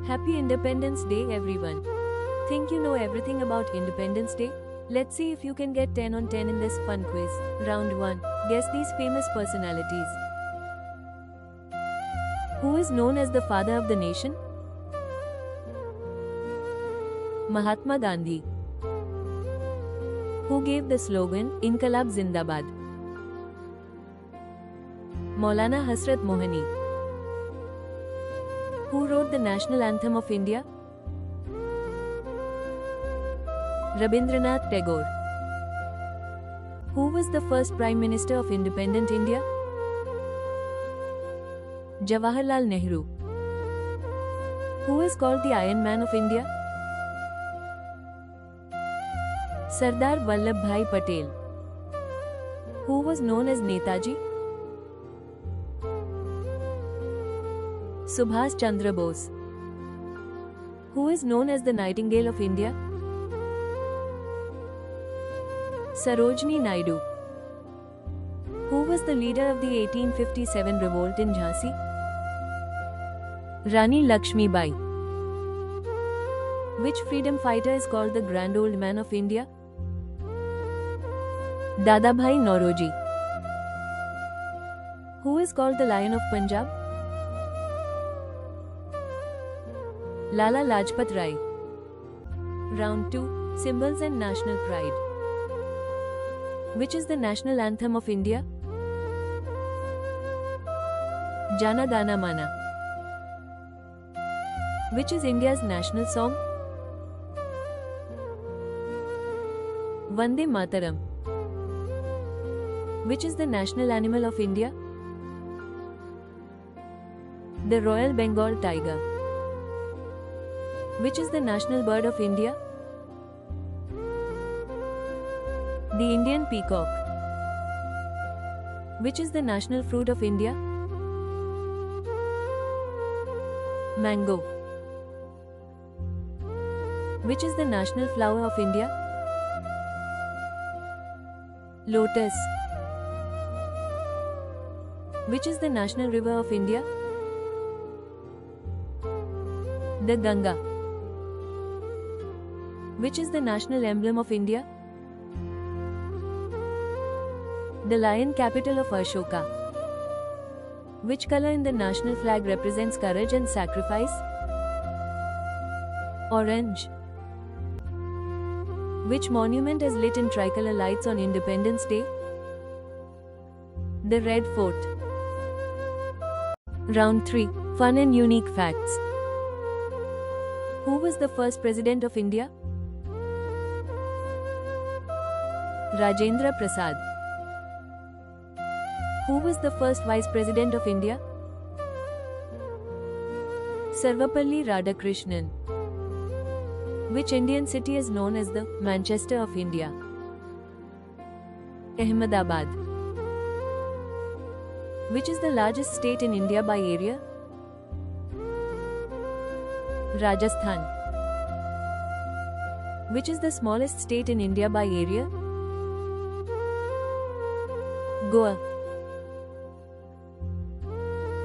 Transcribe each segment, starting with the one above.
Happy Independence Day, everyone. Think you know everything about Independence Day? Let's see if you can get 10 on 10 in this fun quiz. Round 1. Guess these famous personalities. Who is known as the father of the nation? Mahatma Gandhi. Who gave the slogan, Inqilab Zindabad? Maulana Hasrat Mohani. Who wrote the national anthem of India? Rabindranath Tagore. Who was the first Prime Minister of independent India? Jawaharlal Nehru. Who is called the Iron Man of India? Sardar Vallabhbhai Patel. Who was known as Netaji? Subhas Chandra Bose. Who is known as the Nightingale of India? Sarojini Naidu. Who was the leader of the 1857 revolt in Jhansi? Rani Lakshmi Bai. Which freedom fighter is called the Grand Old Man of India? Dadabhai Naoroji. Who is called the Lion of Punjab? Lala Lajpat Rai. Round 2. Symbols and National Pride. Which is the national anthem of India? Jana Gana Mana. Which is India's national song? Vande Mataram. Which is the national animal of India? The Royal Bengal Tiger. Which is the national bird of India? The Indian peacock. Which is the national fruit of India? Mango. Which is the national flower of India? Lotus. Which is the national river of India? The Ganga. Which is the national emblem of India? The lion, capital of Ashoka. Which color in the national flag represents courage and sacrifice? Orange. Which monument is lit in tricolor lights on Independence Day? The Red Fort. Round 3. Fun and unique facts. Who was the first President of India? Rajendra Prasad. Who was the first Vice President of India? Sarvapalli Radhakrishnan. Which Indian city is known as the Manchester of India? Ahmedabad. Which is the largest state in India by area? Rajasthan. Which is the smallest state in India by area? Goa.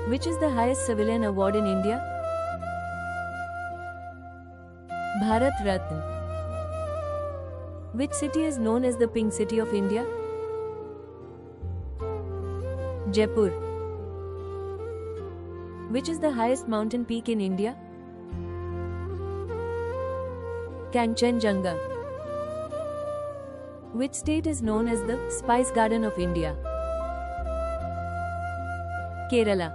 Which is the highest civilian award in India? Bharat Ratna. Which city is known as the Pink City of India? Jaipur. Which is the highest mountain peak in India? Kanchenjunga. Which state is known as the Spice Garden of India? Kerala.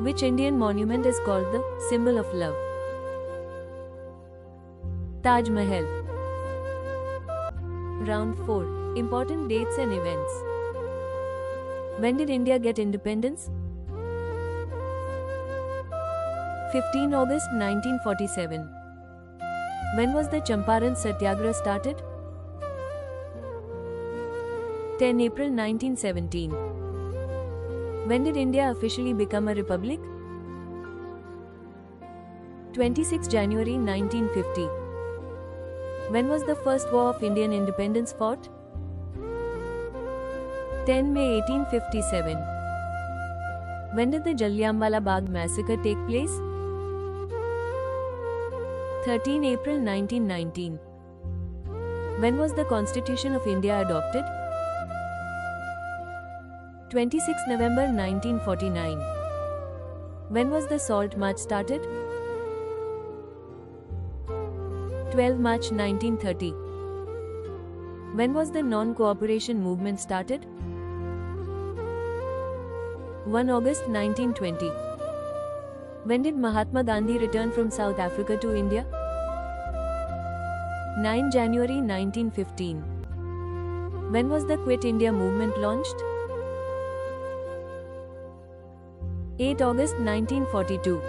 Which Indian monument is called the symbol of love? Taj Mahal. Round 4. Important dates and events. When did India get independence? 15 August 1947. When was the Champaran Satyagraha started? 10 April 1917. When did India officially become a republic? 26 January 1950. When was the first war of Indian independence fought? 10 May 1857. When did the Jallianwala Bagh massacre take place? 13 April 1919. When was the Constitution of India adopted? 26 November 1949. When was the Salt March started? 12 March 1930. When was the non-cooperation movement started? 1 August 1920. When did Mahatma Gandhi return from South Africa to India? 9 January 1915. When was the Quit India movement launched? 8 August 1942.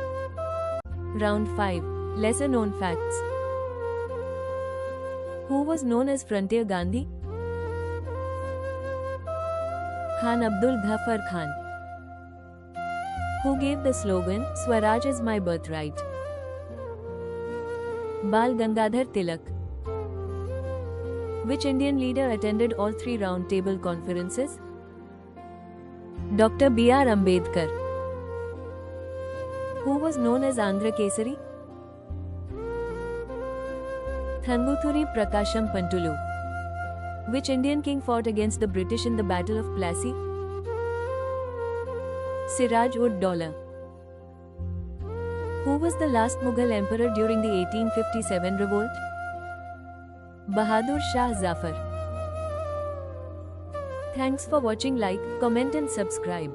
Round 5. Lesser known facts. Who was known as Frontier Gandhi? Khan Abdul Ghaffar Khan. Who gave the slogan, Swaraj is my birthright? Bal Gangadhar Tilak. Which Indian leader attended all 3 round table conferences? Dr. B.R. Ambedkar. Who was known as Andhra Kesari? Thanguthuri Prakasham Pantulu. Which Indian king fought against the British in the Battle of Plassey? Siraj ud Daulah. Who was the last Mughal emperor during the 1857 revolt? Bahadur Shah Zafar. Thanks for watching. Like, comment and subscribe.